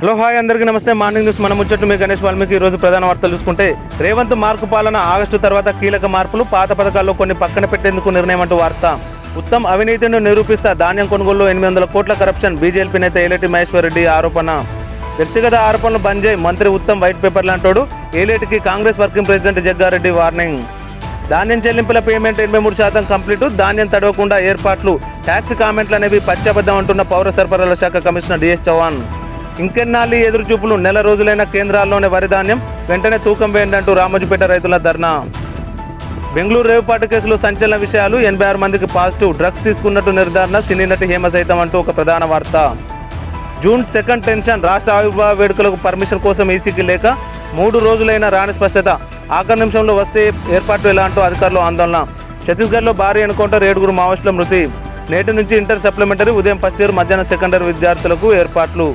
Hello hi అందరికీ నమస్తే. Morning news మన ముచ్చట్లు మీ గణేష్ వాల్మీకి. ఈరోజు ప్రధాన వార్తలు చూసుకుంటే, రేవంత్ మార్కు పాలన, ఆగస్టు తర్వాత కీలక మార్పులు, పాత పథకాల్లో కొన్ని పక్కన పెట్టేందుకు నిర్ణయం అంటూ వార్త. ఉత్తమ్ అవినీతిని నిరూపిస్తా, ధాన్యం కొనుగోలులో 800 కోట్ల కరప్షన్, బీజేపీ నేత ఏలేటి మహేశ్వర్ రెడ్డి ఆరోపణ. వ్యక్తిగత ఆరోపణలు బంద్ చేయి, మంత్రి ఉత్తమ్ వైట్ పేపర్ లాంటోడు, ఏలేటికి Congress working president Jaggareddy warning. ధాన్యం చెల్లింపుల పేమెంట్ 83% కంప్లీట్, ధాన్యం తడవకుండా ఏర్పాట్లు, ట్యాక్స్ కామెంట్లు అనేవి పచ్చబద్ధం అంటున్న పౌర సరఫరాల శాఖ కమిషనర్ డిఎస్ చౌహాన్. ఇంకెన్నాళ్ళు ఎదురుచూపులు, నెల రోజులైన కేంద్రాల్లోనే వరి ధాన్యం, వెంటనే తూకం వేయండి అంటూ రామోజీపేట రైతుల ధర్నా. బెంగళూరు రేవుపాటు కేసులో సంచలన విషయాలు, 86 మందికి పాజిటివ్, డ్రగ్స్ తీసుకున్నట్టు నిర్ధారణ, సినీ నటి హేమ సైతం అంటూ ఒక ప్రధాన వార్త. జూన్ 2 టెన్షన్, రాష్ట్ర ఆవిర్భావ వేడుకలకు పర్మిషన్ కోసం ఈసీకి లేక 3 రోజులైన రాని స్పష్టత, ఆఖరి నిమిషంలో వస్తే ఏర్పాట్లు ఎలా అంటూ అధికారులు ఆందోళన. ఛత్తీస్గఢ్లో భారీ ఎన్కౌంటర్, 7 మావోయిస్టుల మృతి. నేటి నుంచి ఇంటర్ సప్లిమెంటరీ, ఉదయం ఫస్ట్ ఇయర్, మధ్యాహ్నం సెకండరీ విద్యార్థులకు ఏర్పాట్లు.